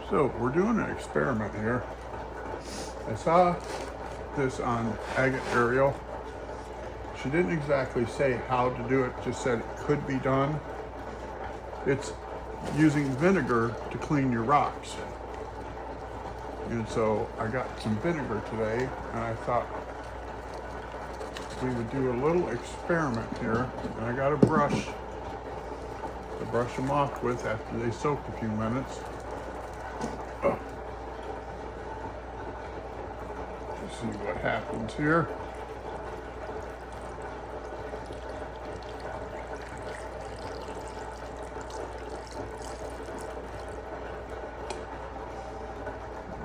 So we're doing an experiment here. I saw this on Agate Ariel. She didn't exactly say how to do it, just said it could be done. It's using vinegar to clean your rocks. And so I got some vinegar today, and I thought we would do a little experiment here. And I got a brush to brush them off with after they soak a few minutes. Let's see what happens here.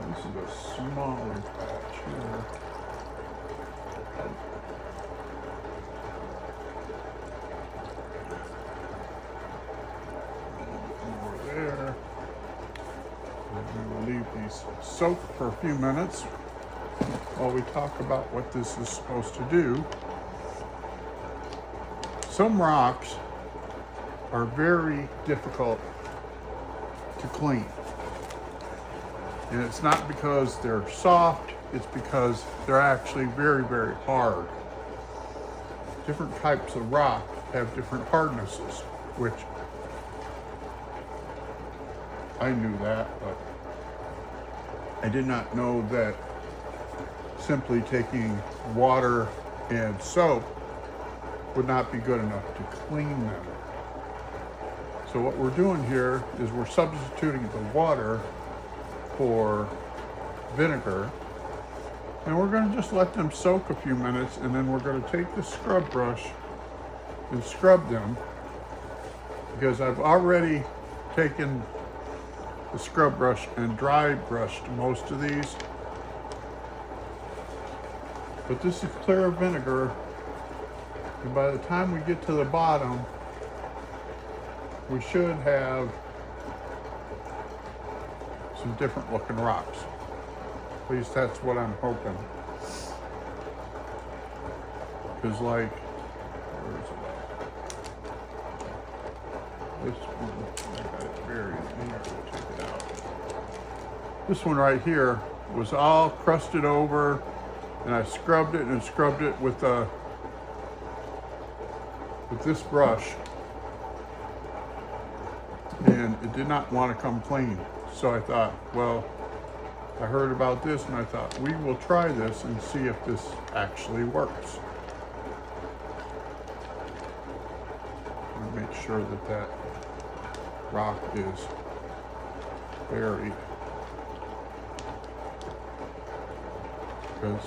This is a smaller batch here. More there. And we will leave these soak for a few minutes while we talk about what this is supposed to do. Some rocks are very difficult to clean. And it's not because they're soft, it's because they're actually very, very hard. Different types of rock have different hardnesses, which I knew that, but I did not know that simply taking water and soap would not be good enough to clean them. So what we're doing here is we're substituting the water for vinegar, and we're going to just let them soak a few minutes, and then we're going to take the scrub brush and scrub them, because I've already taken the scrub brush and dry brushed most of these. But this is clear vinegar, and by the time we get to the bottom, we should have some different looking rocks. At least that's what I'm hoping. Because like, where is it? This one, I got it buried in here, we'll take it out. This one right here was all crusted over, and I scrubbed it and scrubbed it with this brush, and it did not want to come clean. So I thought, well, I heard about this and I thought, we will try this and see if this actually works. And make sure that that rock is buried. Because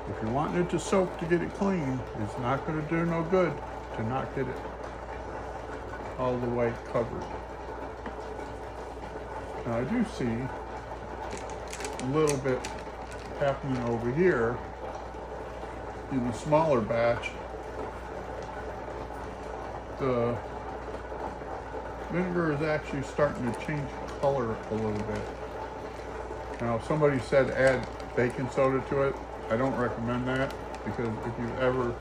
if you're wanting it to soak to get it clean, it's not going to do no good to not get it all the way covered. Now I do see a little bit happening over here in the smaller batch. The vinegar is actually starting to change color a little bit. Now somebody said add baking soda to it. I don't recommend that, because if you've ever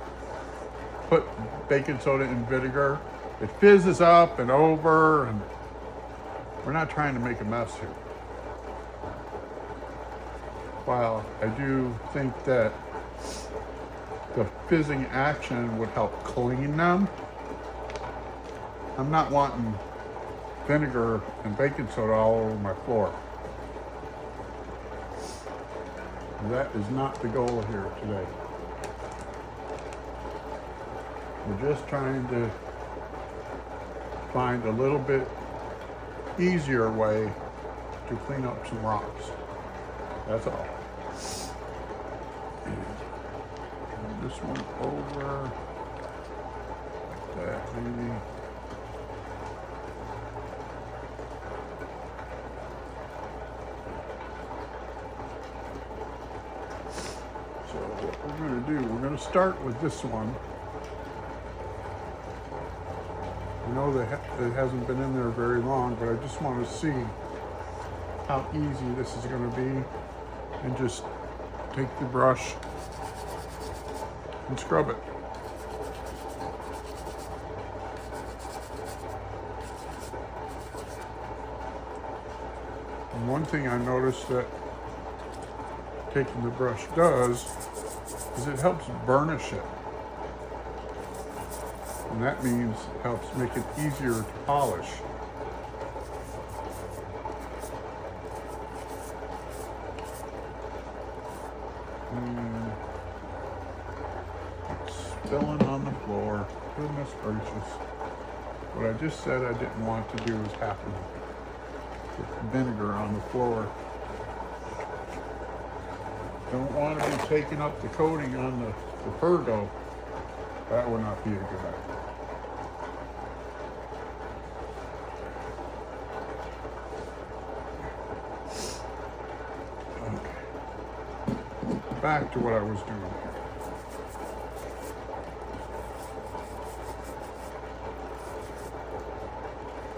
put baking soda in vinegar, it fizzes up and over, and we're not trying to make a mess here. While I do think that the fizzing action would help clean them, I'm not wanting vinegar and baking soda all over my floor. That is not the goal here today. We're just trying to find a little bit easier way to clean up some rocks. That's all. And this one over like that, maybe. So what we're going to do, we're going to start with this one. I know that it hasn't been in there very long, but I just want to see how easy this is going to be, and just take the brush and scrub it. And one thing I noticed that taking the brush does is it helps burnish it. And that means it helps make it easier to polish. And it's spilling on the floor. Goodness gracious. What I just said I didn't want to do is happen with vinegar on the floor. Don't want to be taking up the coating on the Pergo. That would not be a good idea. Okay. Back to what I was doing here.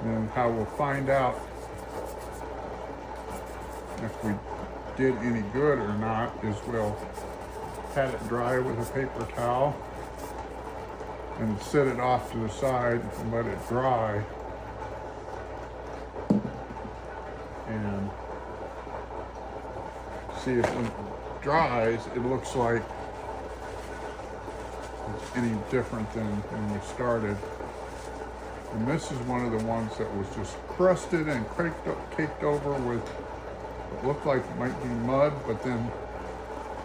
And how we'll find out if we did any good or not is we'll pat it dry with a paper towel and set it off to the side and let it dry. And see if when it dries, it looks like it's any different than when we started. And this is one of the ones that was just crusted and caked over with what looked like it might be mud, but then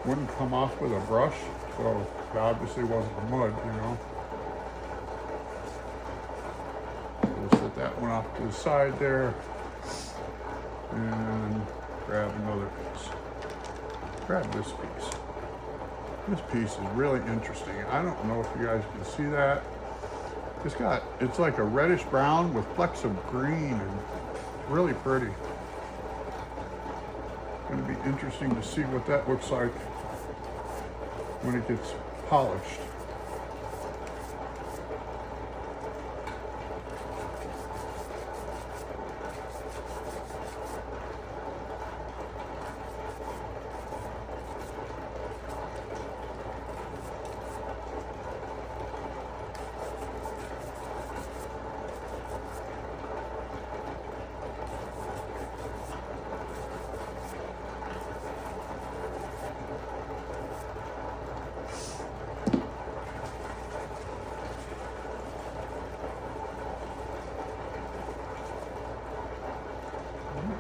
wouldn't come off with a brush. So it obviously wasn't mud, you know. We'll set that one off to the side there and grab another piece. Grab this piece. This piece is really interesting. I don't know if you guys can see that. It's like a reddish brown with flecks of green and really pretty. It's going to be interesting to see what that looks like when it gets polished.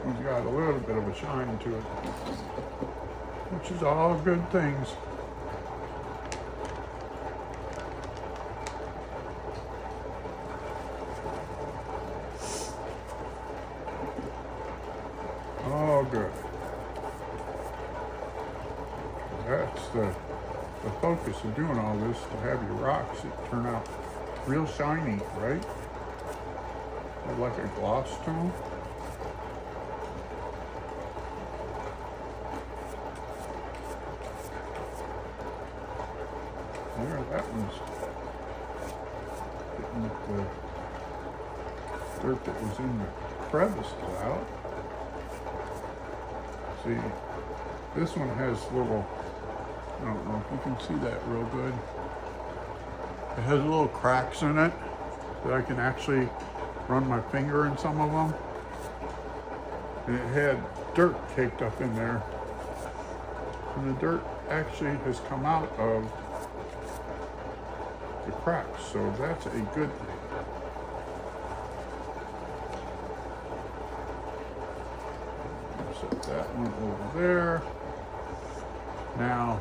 It's got a little bit of a shine to it, which is all good things. Oh, good. That's the focus of doing all this, to have your rocks that turn out real shiny, right? Like a gloss tone. There, that one's getting the dirt that was in the crevices out. See, this one has little, I don't know if you can see that real good. It has little cracks in it that I can actually run my finger in some of them. And it had dirt caked up in there. And the dirt actually has come out of the cracks, so that's a good thing. Set that one over there. Now,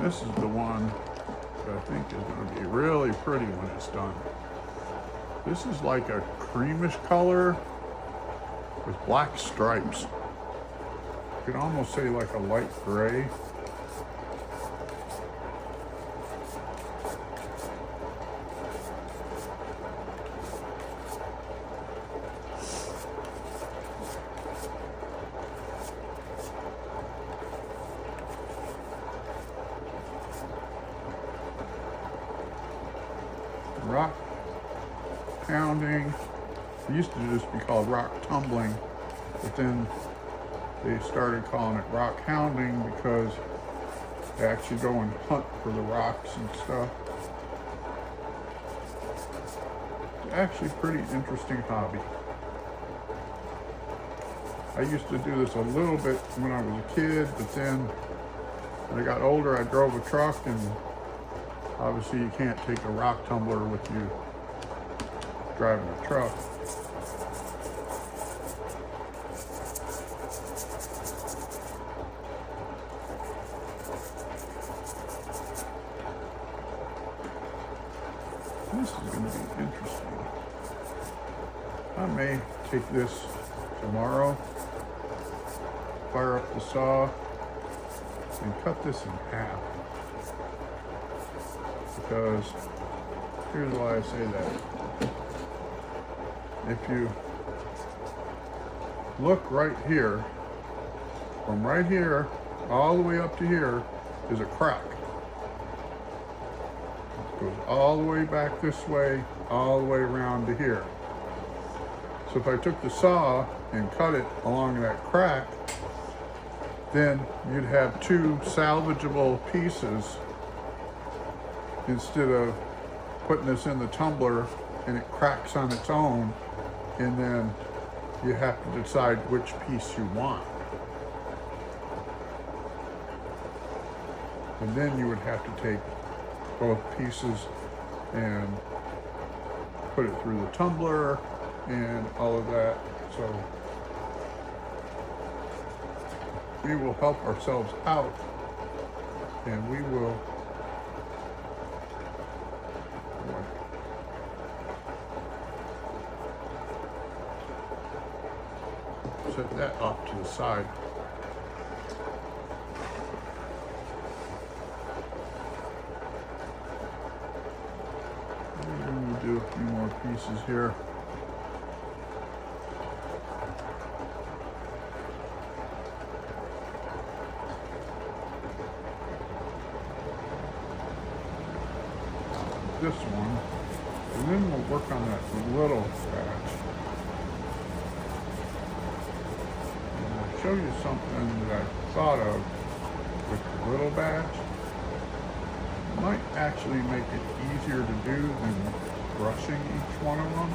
this is the one that I think is going to be really pretty when it's done. This is like a creamish color with black stripes. You could almost say like a light gray. Rock pounding. It used to just be called rock tumbling, but then they started calling it rock hounding because they actually go and hunt for the rocks and stuff. It's actually a pretty interesting hobby. I used to do this a little bit when I was a kid, but then when I got older, I drove a truck, and obviously you can't take a rock tumbler with you driving a truck. This is going to be interesting. I may take this tomorrow, fire up the saw, and cut this in half. Because here's why I say that. If you look right here, from right here all the way up to here is a crack. It goes all the way back this way, all the way around to here. So if I took the saw and cut it along that crack, then you'd have two salvageable pieces instead of putting this in the tumbler and it cracks on its own, and then you have to decide which piece you want. And then you would have to take both pieces and put it through the tumbler and all of that. So we will help ourselves out, and we will set that off to the side. And we'll do a few more pieces here. This one, and then we'll work on that little batch. And I'll show you something that I thought of with the little batch. It might actually make it easier to do than brushing each one of them.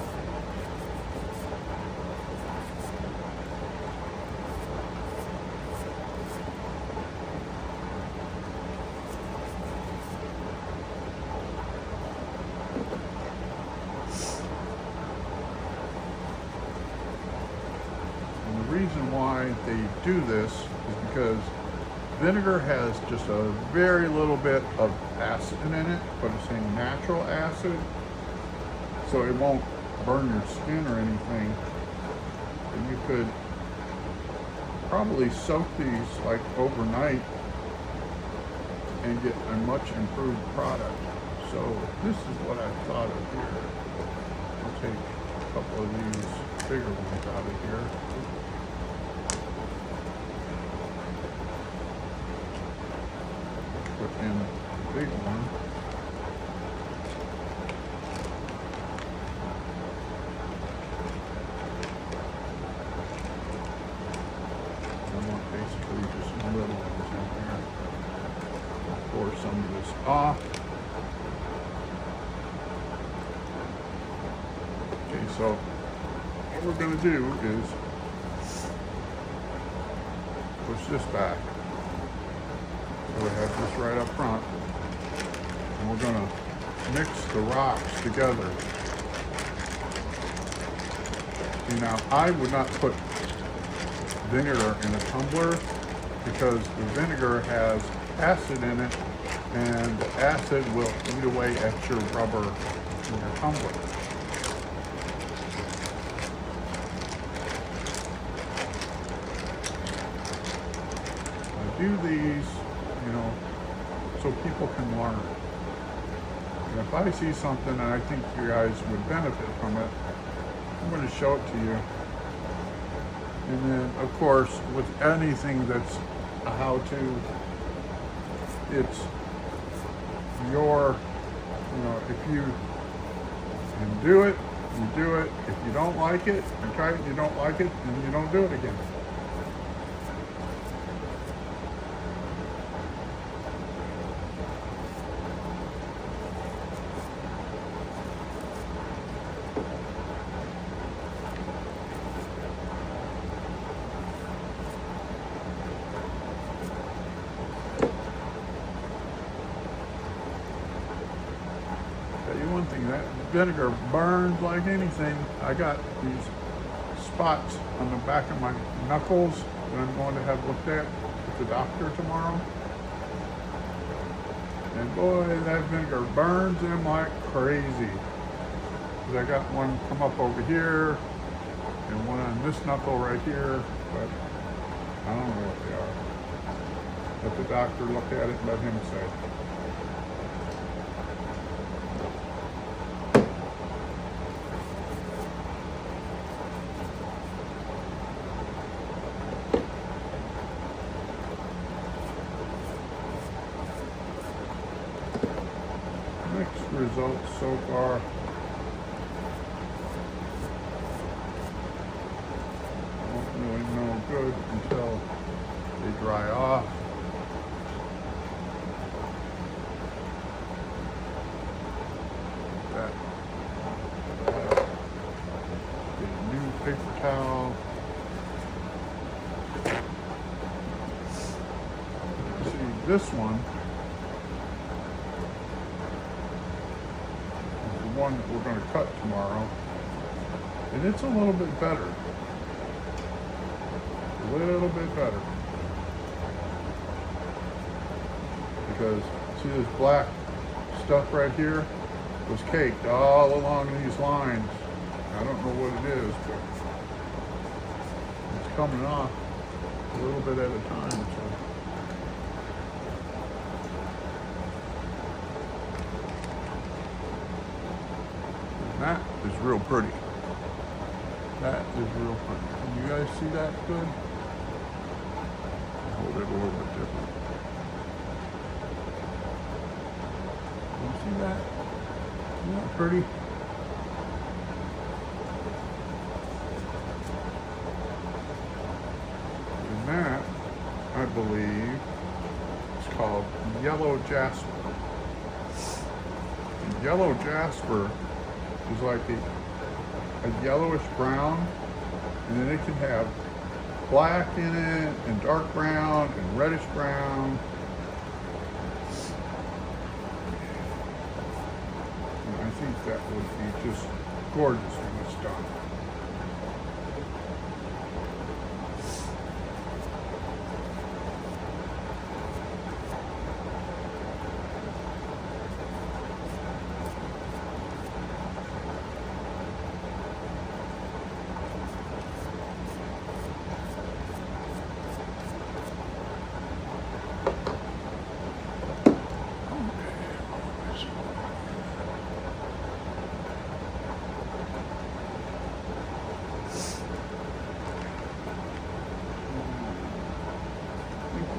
The reason why they do this is because vinegar has just a very little bit of acid in it, but it's a natural acid, so it won't burn your skin or anything. And you could probably soak these like overnight and get a much improved product. So this is what I thought of here. I'll take a couple of these bigger ones out of here. Put in the big one. I want basically just little ones in here. I'll pour some of this off. Okay, so what we're going to do is push this back. So we have this right up front, and we're going to mix the rocks together. See, now I would not put vinegar in a tumbler because the vinegar has acid in it, and the acid will eat away at your rubber in your tumbler. I do these, you know, so people can learn. And if I see something and I think you guys would benefit from it, I'm going to show it to you. And then, of course, with anything that's a how-to, it's your, you know, if you can do it, you do it. If you don't like it, you try it, you don't like it, then you don't do it again. vinegar burns like anything. I got these spots on the back of my knuckles that I'm going to have looked at with the doctor tomorrow. And boy, that vinegar burns them like crazy. Because I got one come up over here and one on this knuckle right here, but I don't know what they are. Let the doctor look at it and let him say. Mixed results so far. Won't really know good until they dry off. That. Get a new paper towel. See, this one one that we're going to cut tomorrow, and it's a little bit better. A little bit better. Because see this black stuff right here was caked all along these lines. I don't know what it is, but it's coming off a little bit at a time. So. That is real pretty. That is real pretty. Can you guys see that good? I'll hold it a little bit different. Can you see that? Isn't that pretty? And that, I believe, is called yellow jasper. And yellow jasper is like a yellowish brown, and then it can have black in it, and dark brown, and reddish brown. And I think that would be just gorgeous when it's done.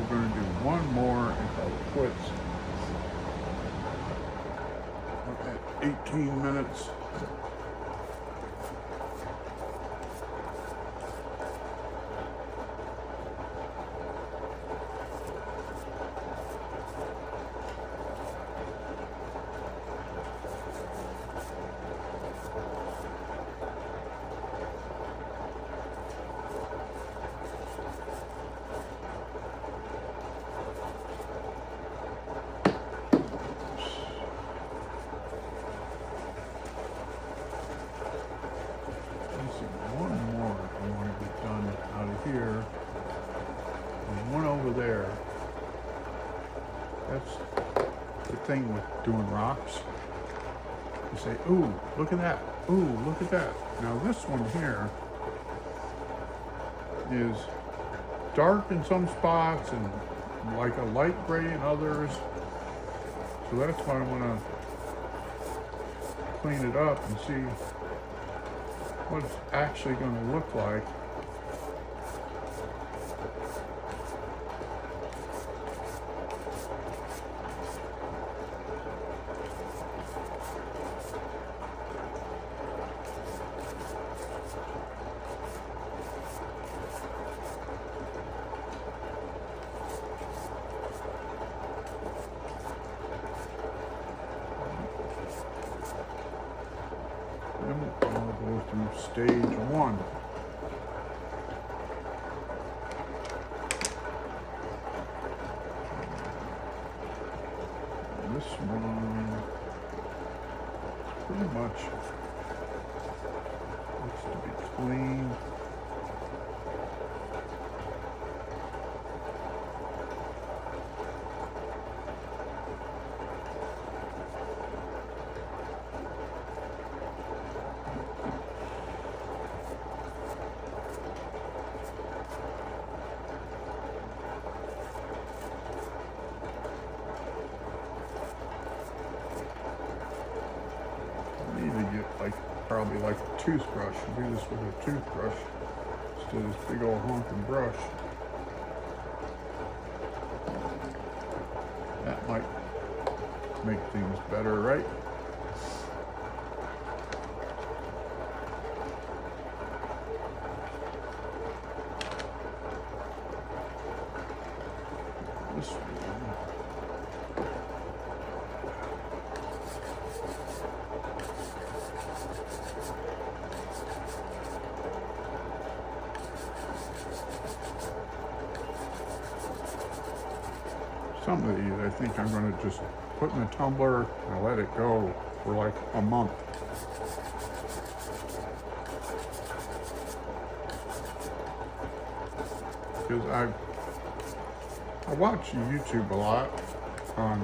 We're going to do one more and call it quits. We're at 18 minutes. Here and one over there. That's the thing with doing rocks. You say, ooh, look at that. Ooh, look at that. Now this one here is dark in some spots and like a light gray in others. So that's why I want to clean it up and see what it's actually going to look like. I'll go through stage one. clean. Need to get probably like a toothbrush. Do this with a toothbrush instead of this big old honking brush. That might make things better, right? This one. Some of these I think I'm going to just put in the tumbler and let it go for like a month. Because I watch YouTube a lot on,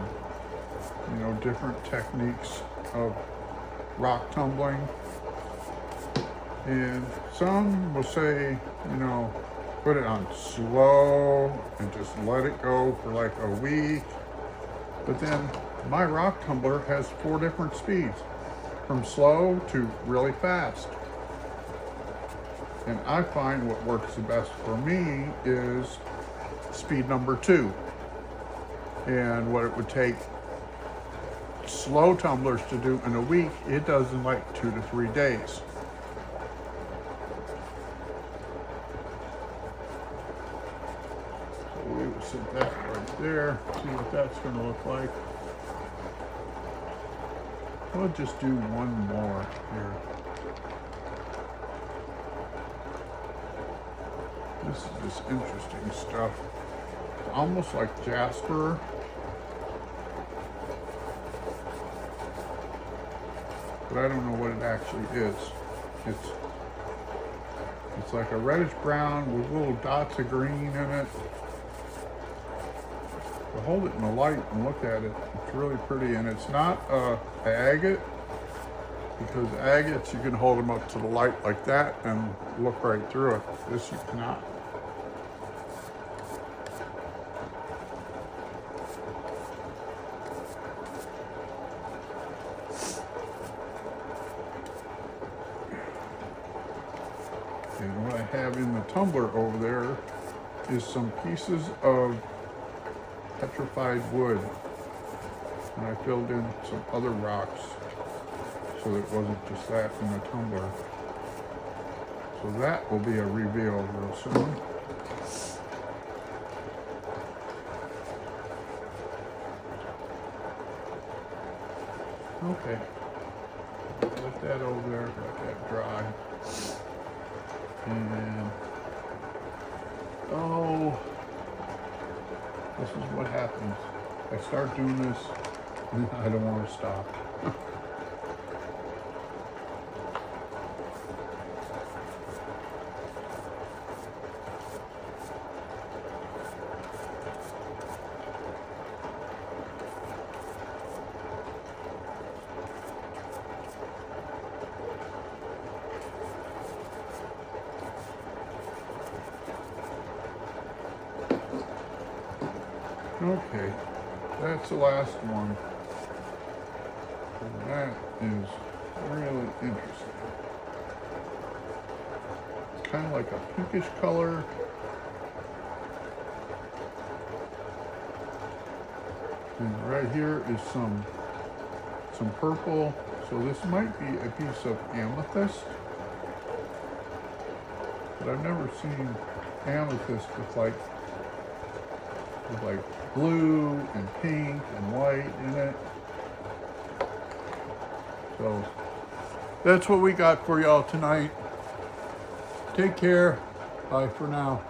different techniques of rock tumbling. And some will say, put it on slow and just let it go for like a week. But then my rock tumbler has 4 different speeds, from slow to really fast. And I find what works the best for me is speed number 2. And what it would take slow tumblers to do in a week, it does in like 2 to 3 days. We will set that right there, see what that's going to look like. We'll just do one more here. This is just interesting stuff. Almost like jasper. But I don't know what it actually is. It's like a reddish brown with little dots of green in it. To hold it in the light and look at it, it's really pretty. And it's not agate, because agates you can hold them up to the light like that and look right through it. This you cannot. And what I have in the tumbler over there is some pieces of petrified wood. And I filled in some other rocks so that it wasn't just that in the tumbler. So that will be a reveal real soon. Okay. Let that over there, let that dry. And this is what happens. I start doing this and I don't want to stop. Okay, that's the last one. And that is really interesting. It's kind of like a pinkish color. And right here is some purple. So this might be a piece of amethyst. But I've never seen amethyst with like blue and pink and white in it. So that's what we got for y'all tonight. Take care. Bye for now.